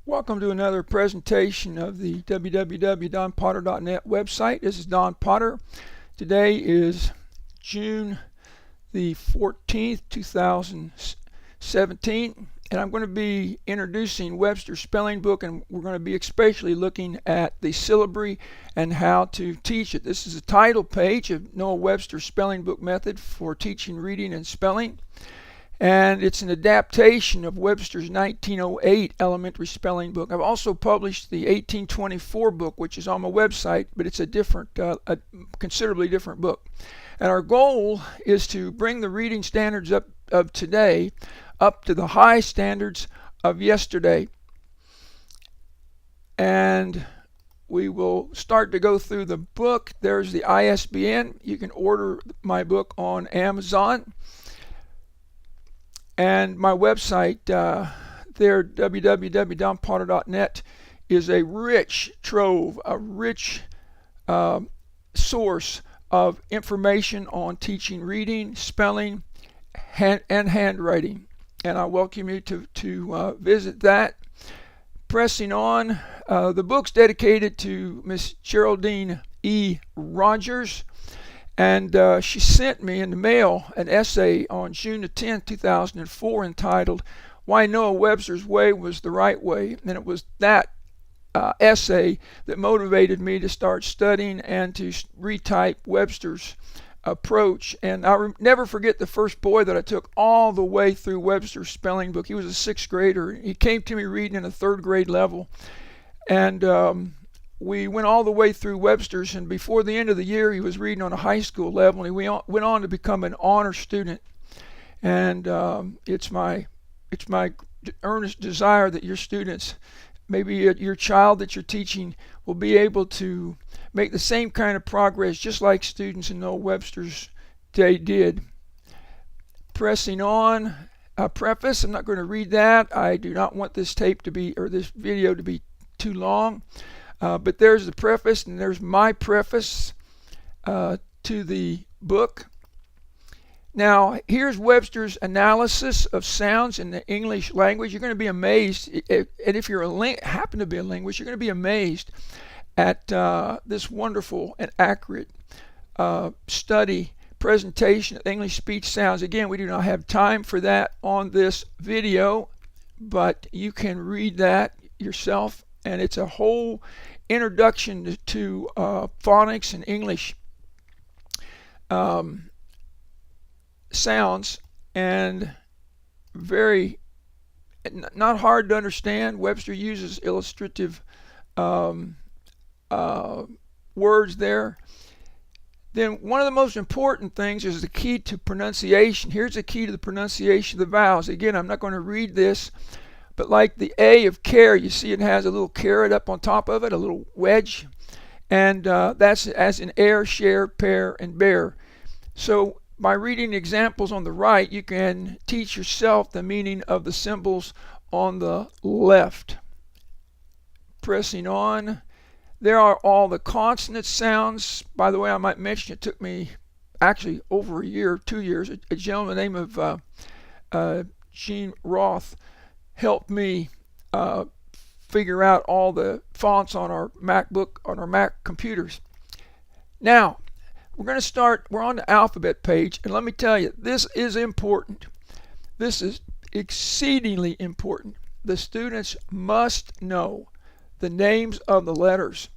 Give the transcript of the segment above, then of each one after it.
Welcome to another presentation of the www.donpotter.net website. This is Don Potter. Today is June the 14th, 2017, and I'm going to be introducing Webster's spelling book, and we're going to be especially looking at the syllabary and how to teach it. This is a title page of Noah Webster's spelling book method for teaching reading and spelling. And it's an adaptation of Webster's 1908 elementary spelling book. I've also published the 1824 book, which is on my website, but it's a considerably different book. And our goal is to bring the reading standards of today up to the high standards of yesterday. And we will start to go through the book. There's the ISBN. You can order my book on Amazon. And my website there, www.donpotter.net, is a rich trove, a rich source of information on teaching reading, spelling, and handwriting. And I welcome you to visit that. Pressing on, the book's dedicated to Miss Geraldine E. Rogers. And she sent me in the mail an essay on June the 10th, 2004, entitled Why Noah Webster's Way Was the Right Way. And it was that essay that motivated me to start studying and to retype Webster's approach. And I'll never forget the first boy that I took all the way through Webster's spelling book. He was a sixth grader. He came to me reading in a third grade level. And we went all the way through Webster's, and before the end of the year he was reading on a high school level, and he went on to become an honor student. And it's my earnest desire that your students, maybe your child that you're teaching, will be able to make the same kind of progress just like students in Noah Webster's day did. Pressing on, a preface. I'm not going to read that. I do not want this video to be too long. But there's the preface, and there's my preface to the book. Now, here's Webster's analysis of sounds in the English language. You're going to be amazed, and if you happen to be a linguist, you're going to be amazed at this wonderful and accurate presentation of English speech sounds. Again, we do not have time for that on this video, but you can read that yourself, and it's a whole introduction to phonics and English sounds, and very not hard to understand. Webster uses illustrative words there. Then one of the most important things is the key to pronunciation. Here's the key to the pronunciation of the vowels. Again, I'm not going to read this, but like the A of care, you see it has a little caret up on top of it, a little wedge. And that's as in air, share, pair, and bear. So by reading examples on the right, you can teach yourself the meaning of the symbols on the left. Pressing on. There are all the consonant sounds. By the way, I might mention it took me actually over a year, 2 years. A gentleman named Gene Roth helped me figure out all the fonts on our MacBook, on our Mac computers. Now, we're on the alphabet page, and let me tell you, this is important. This is exceedingly important. The students must know the names of the letters.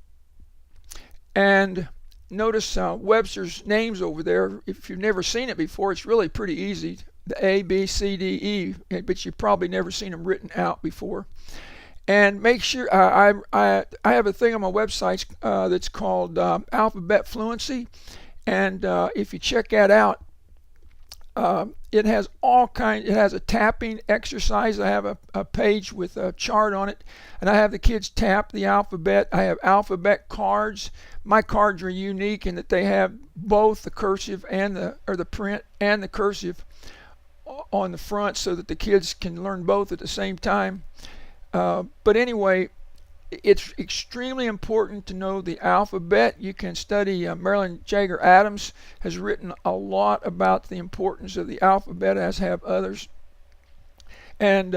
And notice Webster's names over there. If you've never seen it before, it's really pretty easy. The A, B, C, D, E, but you've probably never seen them written out before. And make sure, I have a thing on my website that's called Alphabet Fluency, and if you check that out, it has it has a tapping exercise. I have a page with a chart on it, and I have the kids tap the alphabet. I have alphabet cards. My cards are unique in that they have both the cursive and the print and the cursive on the front, so that the kids can learn both at the same time. But anyway, it's extremely important to know the alphabet. You can study, Marilyn Jagger Adams has written a lot about the importance of the alphabet, as have others. And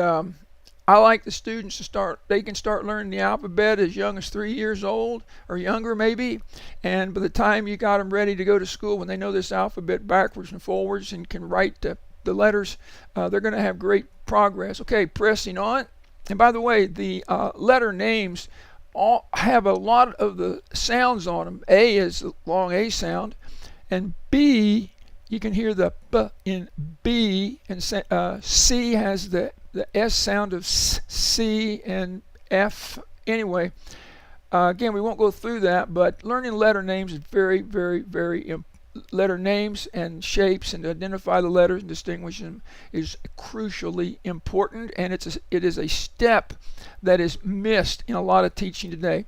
I like the students to they can start learning the alphabet as young as 3 years old or younger maybe, and by the time you got them ready to go to school, when they know this alphabet backwards and forwards and can write the letters, they're going to have great progress. Okay, pressing on. And by the way, the letter names all have a lot of the sounds on them. A is the long A sound, and B, you can hear the B in B, and C has the S sound of C, and F. Anyway, again, we won't go through that, but learning letter names is very, very, very important. Letter names and shapes, and to identify the letters and distinguish them, is crucially important, and it is a step that is missed in a lot of teaching today.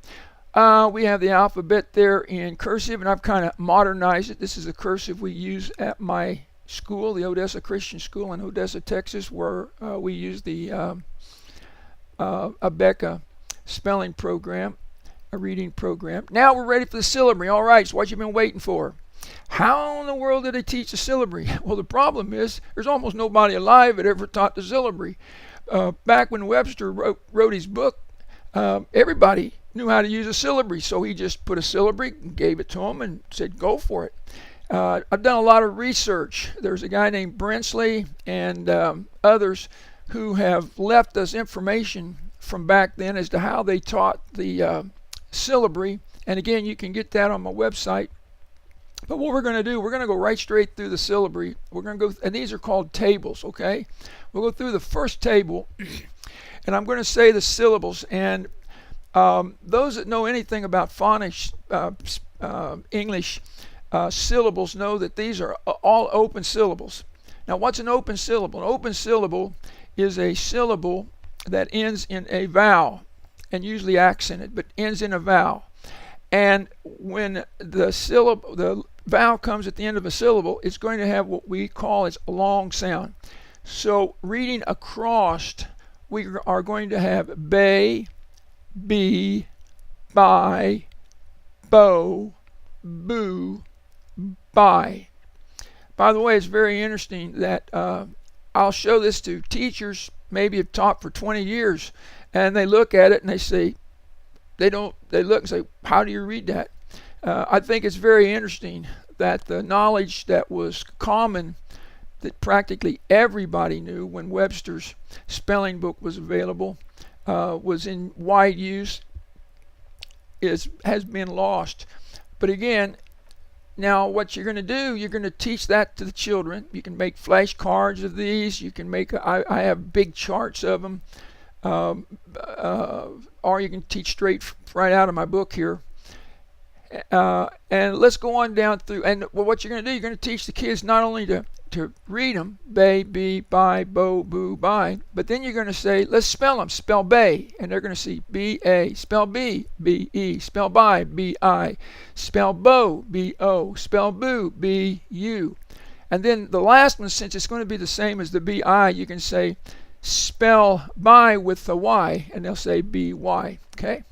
We have the alphabet there in cursive, and I've kind of modernized it. This is the cursive we use at my school, the Odessa Christian School in Odessa, Texas, where we use the Abeka spelling program, a reading program. Now we're ready for the syllabary. All right, so what you've been waiting for. How in the world did they teach the syllabary? Well, the problem is there's almost nobody alive that ever taught the syllabary. Back when Webster wrote his book, everybody knew how to use a syllabary, so he just put a syllabary and gave it to them and said, go for it. I've done a lot of research. There's a guy named Brinsley and others who have left us information from back then as to how they taught the syllabary. And again, you can get that on my website. But what we're going to do, we're going to go right straight through the syllabary. We're going to go, and these are called tables, okay? We'll go through the first table, and I'm going to say the syllables. And those that know anything about phonics, English syllables, know that these are all open syllables. Now, what's an open syllable? An open syllable is a syllable that ends in a vowel, and usually accented, but ends in a vowel. And when the vowel comes at the end of a syllable, it's going to have what we call its long sound. So reading across, we are going to have bay, bee, by, bow, boo, by. By the way, it's very interesting that I'll show this to teachers, maybe have taught for 20 years, and they look at it and they say, they look and say, how do you read that? I think it's very interesting that the knowledge that was common, that practically everybody knew when Webster's spelling book was available, was in wide use, has been lost. But again, now what you're going to do, you're going to teach that to the children. You can make flashcards of these. You can make, I have big charts of them. Or you can teach straight right out of my book here. And let's go on down through. And what you're going to do, you're going to teach the kids not only to read them, bay, bee, by, bow, boo, by, but then you're going to say, let's spell them. Spell bay, and they're going to see B-A. Spell B, B-E. Spell by, B-I. Spell bow, B-O. Spell boo, B-U. And then the last one, since it's going to be the same as the B-I, you can say, spell by with the Y, and they'll say B-Y. Okay?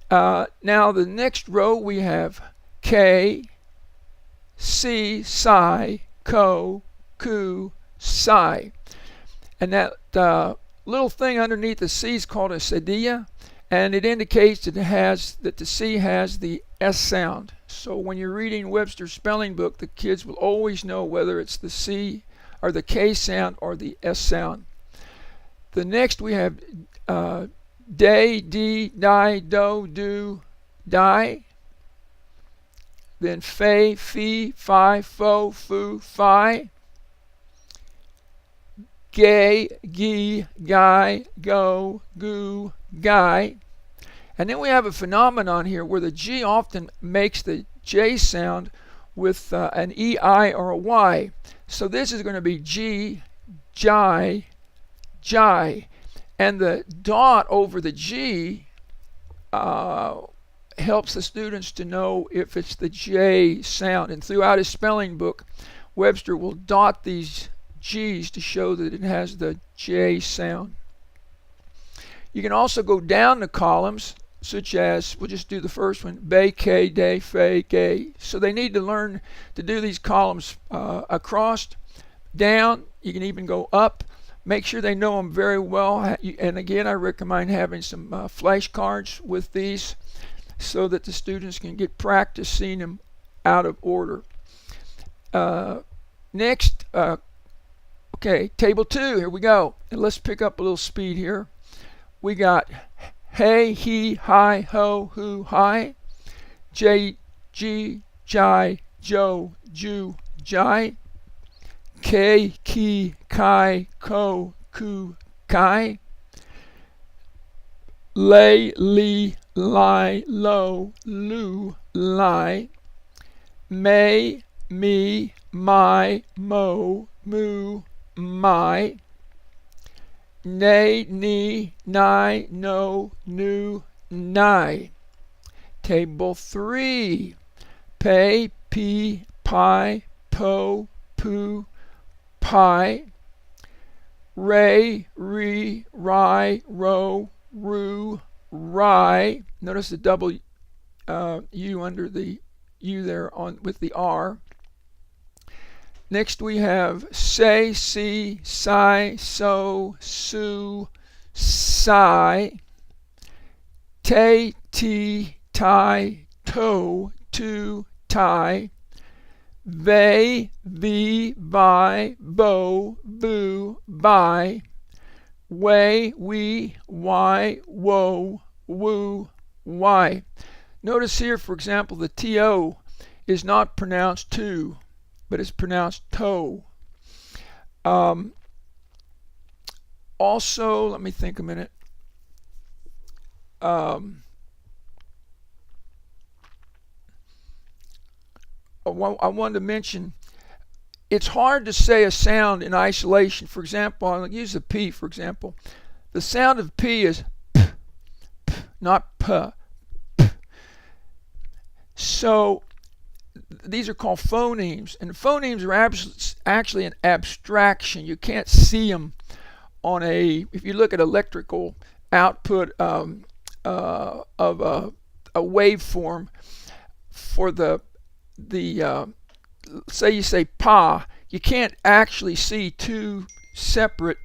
Now the next row we have K, C, Psi, Co, Ku, Psi. And that little thing underneath the C is called a cedilla, and it indicates that the C has the S sound. So when you're reading Webster's spelling book, the kids will always know whether it's the C or the K sound or the S sound. The next we have day, di, die, do, do, die. Then fe, fi, fi, fo, fu, fi. Gay, gi, guy, go, goo, guy. And then we have a phenomenon here where the G often makes the J sound with an EI or a Y. So this is going to be G, Jai, Jai. And the dot over the G helps the students to know if it's the J sound. And throughout his spelling book, Webster will dot these G's to show that it has the J sound. You can also go down the columns, such as, we'll just do the first one, bay, k, day, fe, gay. So they need to learn to do these columns across, down. You can even go up, Make sure they know them very well. And again, I recommend having some flashcards with these so that the students can get practice seeing them out of order. Next, okay, table 2, here we go. And let's pick up a little speed here. We got hey, he, hi, ho, who, hi, j, g, jai, jo, ju, jai, k, ki, kai, ko, ku, kai, lay, li, lie, lo, lu, lie, may, me, my, mo, mu, my, nay, ni, ni, no, nu, ni. Table 3. Pay, pi, pi, po, pu, pi. Ray, re, ri, ro, ru, ri. Notice the double U under the U there on with the R. Next we have say, si, si, so, su, si, te, ti, tie, to, tu, tie, ve, vi, vi, bo, bu, bi, way, we, why, wo, woo, why. Notice here, for example, the TO is not pronounced to, but it's pronounced toe. Also, let me think a minute. I wanted to mention, it's hard to say a sound in isolation. For example, I'll use the P, for example. The sound of P is P, P, not P. P. So, these are called phonemes, and phonemes are actually an abstraction. You can't see them on if you look at electrical output of a waveform for the say you say pa, you can't actually see two separate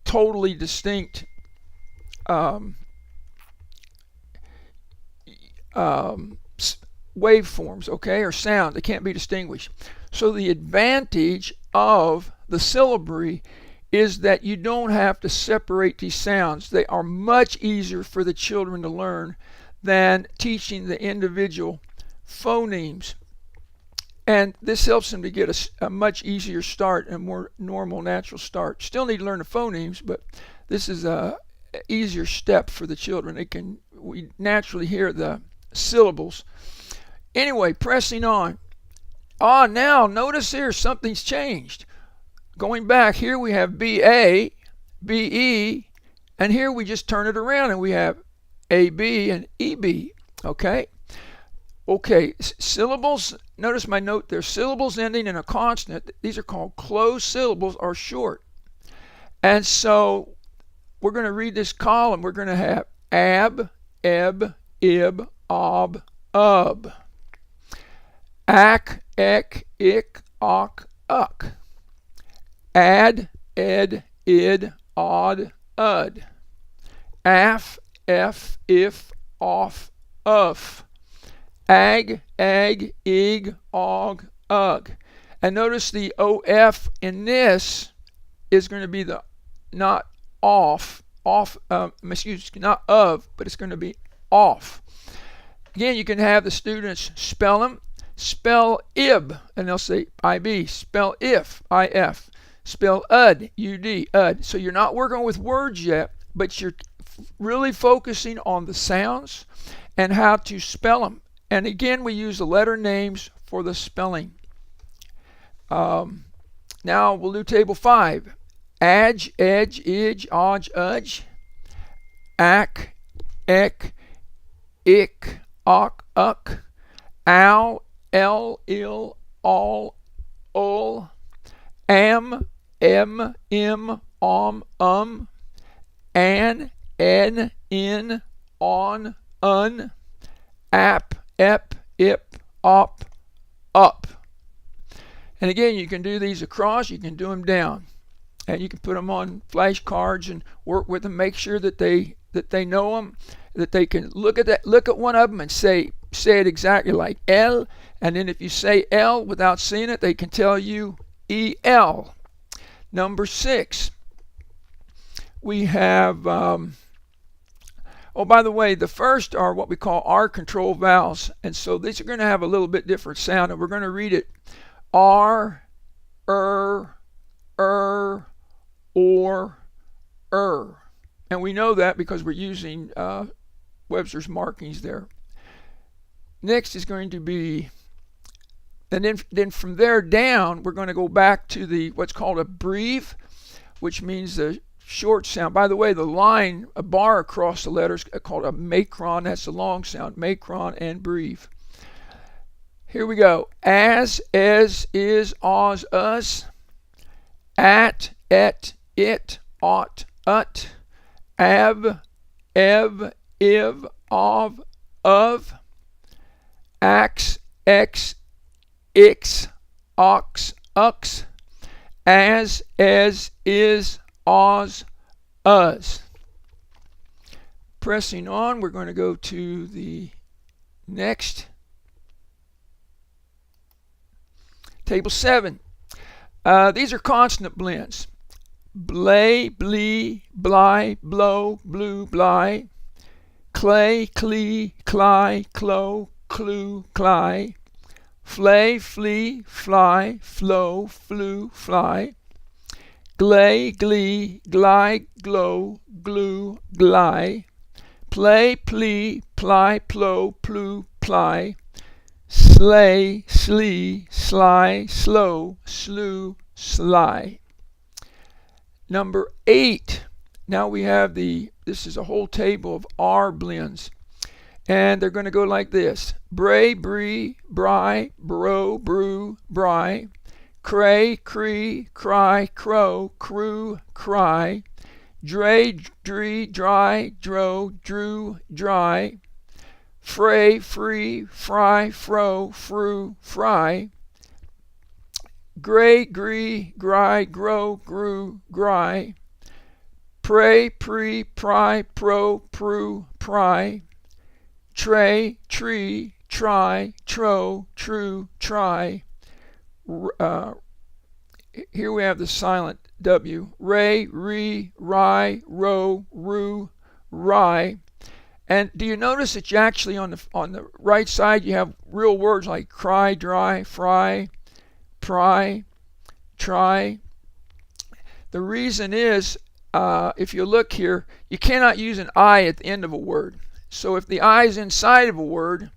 totally distinct waveforms, okay, or sound. They can't be distinguished. So the advantage of the syllabary is that you don't have to separate these sounds. They are much easier for the children to learn than teaching the individual phonemes. And this helps them to get a much easier start, a more normal, natural start. Still need to learn the phonemes, but this is a easier step for the children. We naturally hear the syllables. Anyway, pressing on. Now notice here something's changed. Going back, here we have BA, BE, and here we just turn it around and we have AB and EB. Okay? Okay, syllables, notice my note there, syllables ending in a consonant, these are called closed syllables or short. And so we're going to read this column. We're going to have ab, eb, ib, ob, ub. Ak, ek, ik, ok, uck. Ad, ed, id, odd, ud. Af, f, if, off, uff. Ag, ag, ig, og, ugh. And notice the OF in this is going to be the not off, not of, but it's going to be off. Again, you can have the students spell them. Spell ib, and they'll say IB. Spell if, IF. Spell ud, UD, ud. So you're not working with words yet, but you're really focusing on the sounds and how to spell them. And again, we use the letter names for the spelling. Now we'll do table 5. Adge, edge, idge, odge, udge. Ak, ek, ik, ok, uck. Ow, el, il, all, ol. Am, em, im, an, en, in, on, un. Ap, ep, ip, op, up. And again, you can do these across, you can do them down. And you can put them on flashcards and work with them, make sure that they know them, that they can look at one of them and say it exactly like L, and then if you say L without seeing it, they can tell you EL. Number 6, we have oh, by the way, the first are what we call R control vowels, and so these are going to have a little bit different sound, and we're going to read it R, or, and we know that because we're using Webster's markings there. Next is going to be, and then from there down, we're going to go back to the what's called a breve, which means the short sound. By the way, the line, a bar across the letters, called a macron. That's the long sound, macron and breve. Here we go. As, is, os, us. At, et, it, ought, ut. Av, ev, iv, of. Ax, ex, ix, ox, ux. As, is, os, us. Pressing on, we're going to go to the next. Table 7. These are consonant blends. Blay, blee, bly, blow, blue, bly. Clay, clee, cly, clo, clue, cly. Flay, flee, fly, flow, flew, fly. Glay, glee, gly, glow, glue, gly. Play, plee, ply, plow, plew, ply. Slay, slee, sly, slow, slew, sly. Number 8. Now we have this is a whole table of R blends. And they're going to go like this. Bray, bree, bry, bro, brew, bry. Cray, cree, cry, crow, crew, cry. Dray, dree, dry, dro, drew, dry. Fray, free, fry, fro, frew, fry. Gray, gree, gry, grow, grew, gry. Pray, pre, pry, pro, prew, pry. Tray, tree, try, tro, true, try. Here we have the silent W. Ray, re, rye, row, rue, rye. And do you notice that you actually on the right side you have real words like cry, dry, fry, pry, try. The reason is, if you look here, you cannot use an I at the end of a word. So if the I is inside of a word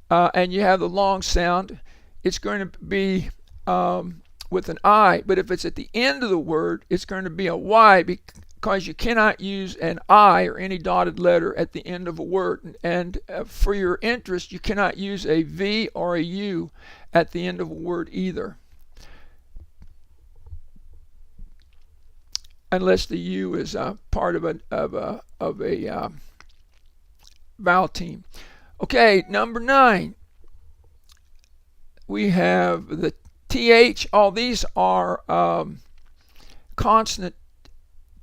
and you have the long sound, it's going to be with an I. But if it's at the end of the word, it's going to be a Y, because you cannot use an I or any dotted letter at the end of a word. And for your interest, you cannot use a V or a U at the end of a word either, unless the U is part of a vowel team. Okay, number 9. We have the TH. All these are consonant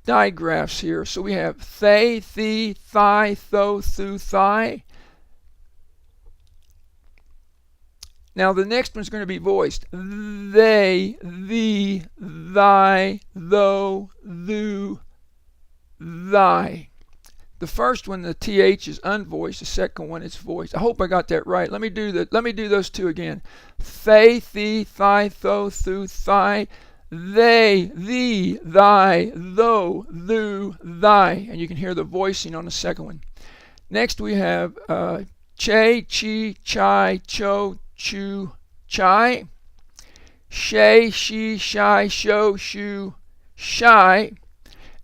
digraphs here. So we have thay, thee, thigh, tho, thu, thigh. Now the next one's going to be voiced. They, thee, thy, thou, thu, thy. The first one, the TH, is unvoiced. The second one is voiced. I hope I got that right. Let me do those two again. Thay, thee, thigh, tho, thu, thigh. They, thee, thy, thou, thu, thy. And you can hear the voicing on the second one. Next we have che, chi, chai, cho, chu, chai. Shay, she, shy, show, shoo, shy.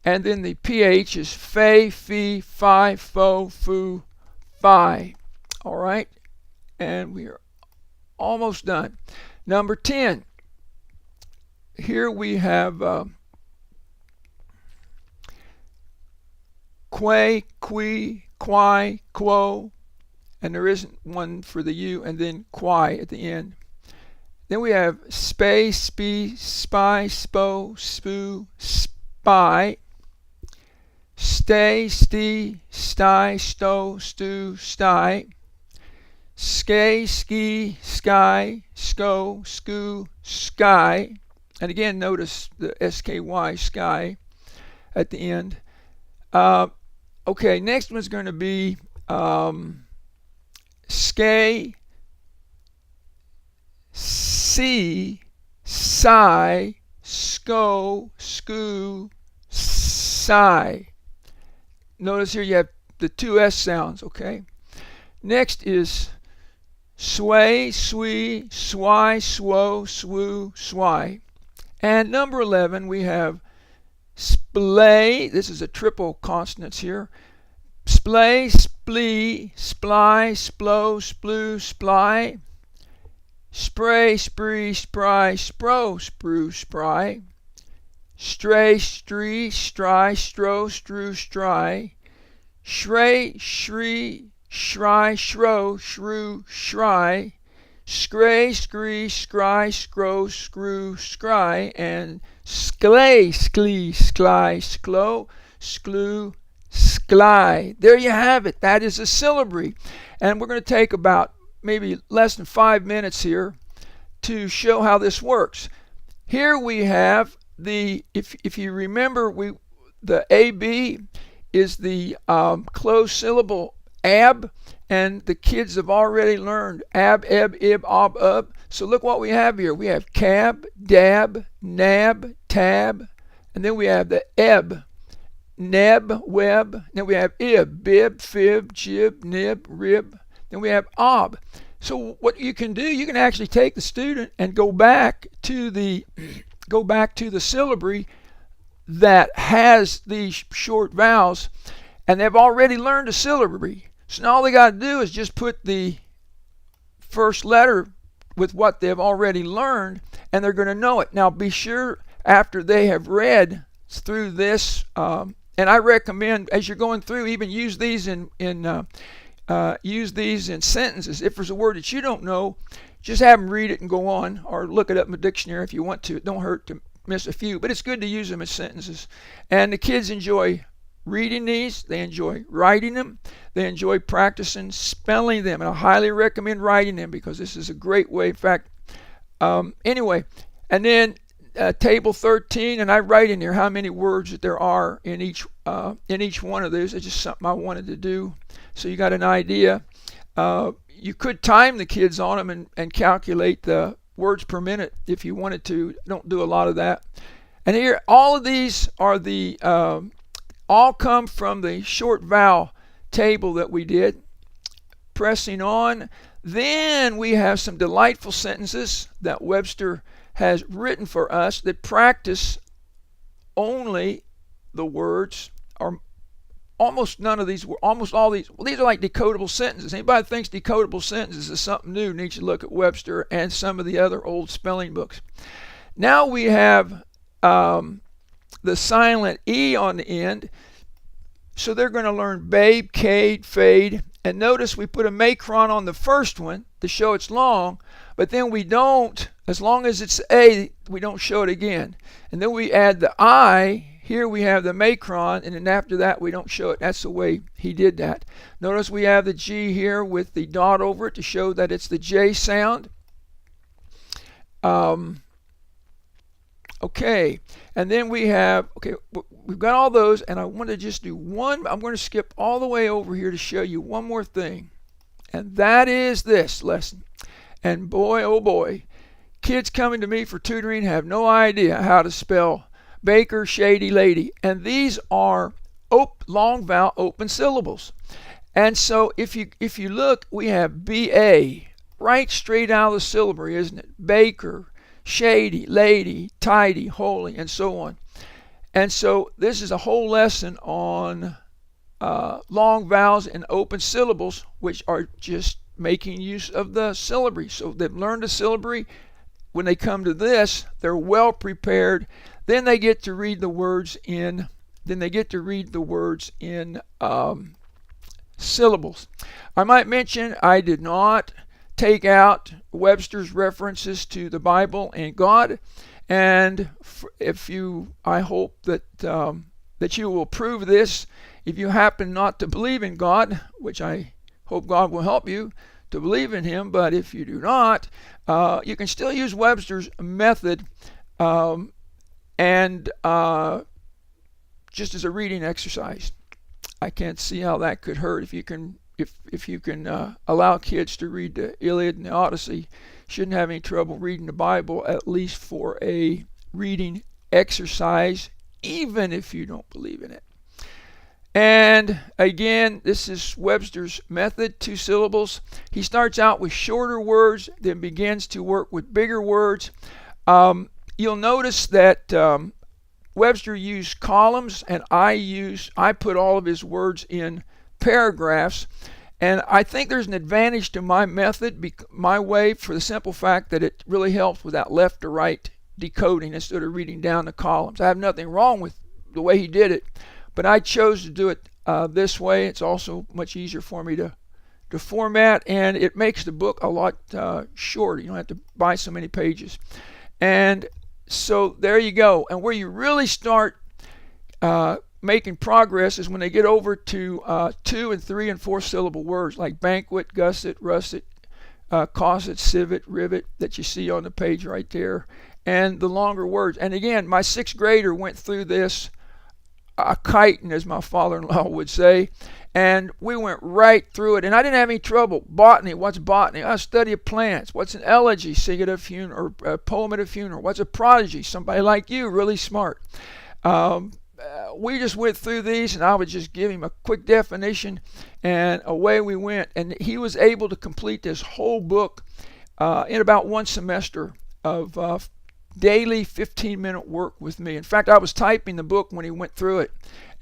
And then the PH is fay, fee, fi, fo, fu, fi. All right. And we are almost done. Number 10. Here we have quay, qui, quai, quo. And there isn't one for the U, and then quai at the end. Then we have spay, spy, spo, spoo, spy. Stay, stee, sty, sto, stew, sty. Skay, ski, sky, sco, skoo, sky. And again, notice the SKY, sky, at the end. Okay, next one's going to be skay, see, sigh, sco, skoo, sigh. Notice here you have the two S sounds, okay? Next is sway, swee, swy, swo, swoo, swy. And number 11, we have splay. This is a triple consonants here. Splay, splee, sply, splo, sploo, sply. Spray, spree, spry, spro, sprue, spry. Stray, stree, stry, stro, strew, stry. Shray, shree, shry, shro, shrew, shry. Scray, scree, scry, scrow, screw, scry. And sklay, sklee, skly, sklo, sklew, skly. There you have it. That is a syllabary. And we're going to take about maybe less than 5 minutes here to show how this works. Here we have the, if you remember, the AB is the closed syllable ab, and the kids have already learned ab, eb, ib, ob, ub. So look what we have here. We have cab, dab, nab, tab, and then we have the eb, neb, web. Then we have ib, bib, fib, jib, nib, rib. Then we have ob. So what you can do, you can actually take the student and go back to the syllabary that has these short vowels, and they've already learned a syllabary. So now all they got to do is just put the first letter with what they've already learned, and they're going to know it. Now be sure after they have read through this, and I recommend as you're going through, even use these in sentences. If there's a word that you don't know, just have them read it and go on, or look it up in the dictionary if you want to. It don't hurt to miss a few, but it's good to use them as sentences. And the kids enjoy reading these, they enjoy writing them, they enjoy practicing spelling them, and I highly recommend writing them because this is a great way. In fact, anyway, and then table 13, and I write in here how many words that there are in each one of those. It's just something I wanted to do, so you got an idea. You could time the kids on them and calculate the words per minute if you wanted to. Don't do a lot of that. And here, all of these are the all come from the short vowel table that we did. Pressing on. Then we have some delightful sentences that Webster has written for us that practice only the words, or almost none of these, almost all these. Well, these are like decodable sentences. Anybody that thinks decodable sentences is something new needs to look at Webster and some of the other old spelling books. Now we have the silent E on the end. So they're going to learn babe, cade, fade. And notice we put a macron on the first one to show it's long, but then we don't, as long as it's A, we don't show it again. And then we add the I. Here we have the macron, and then after that we don't show it. That's the way he did that. Notice we have the G here with the dot over it to show that it's the J sound. Okay, and then we have, we've got all those, and I want to just do one. I'm going to skip all the way over here to show you one more thing, and that is this lesson. And boy, oh boy, kids coming to me for tutoring have no idea how to spell baker, shady, lady, and these are long vowel open syllables. And so if you look, we have B-A, right straight out of the syllabary, isn't it? Baker, shady, lady, tidy, holy, and so on. And so this is a whole lesson on long vowels and open syllables, which are just making use of the syllabary. So they've learned the syllabary. When they come to this, they're well prepared. Then they get to read the words in. Syllables. I might mention I did not take out Webster's references to the Bible and God, and I hope that you will approve this. If you happen not to believe in God, which I hope God will help you to believe in Him, but if you do not, you can still use Webster's method, and just as a reading exercise. I can't see how that could hurt. If you can allow kids to read the Iliad and the Odyssey, shouldn't have any trouble reading the Bible, at least for a reading exercise, even if you don't believe in it. And again, this is Webster's method, 2 syllables. He starts out with shorter words, then begins to work with bigger words. You'll notice that Webster used columns, and I put all of his words in paragraphs. And I think there's an advantage to my method, my way, for the simple fact that it really helps with that left to right decoding instead of reading down the columns. I have nothing wrong with the way he did it, but I chose to do it this way. It's also much easier for me to format, and it makes the book a lot shorter. You don't have to buy so many pages. And so there you go. And where you really start making progress is when they get over to 2 and 3 and 4 syllable words like banquet, gusset, russet, cosset, civet, rivet that you see on the page right there, and the longer words. And again, my 6th grader went through this kiting, as my father-in-law would say, and we went right through it, and I didn't have any trouble. Botany, what's botany? A study of plants. What's an elegy? Sing at a funeral, or a poem at a funeral. What's a prodigy? Somebody like you, really smart. We just went through these, and I would just give him a quick definition, and away we went. And he was able to complete this whole book in about 1 semester of daily 15-minute work with me. In fact, I was typing the book when he went through it.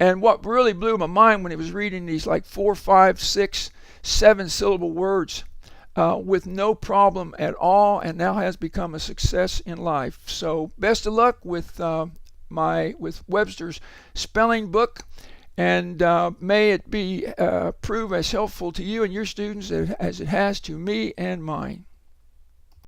And what really blew my mind when he was reading these like 4, 5, 6, 7 syllable words with no problem at all, and now has become a success in life. So best of luck with Webster's spelling book, and may it prove as helpful to you and your students as it has to me and mine.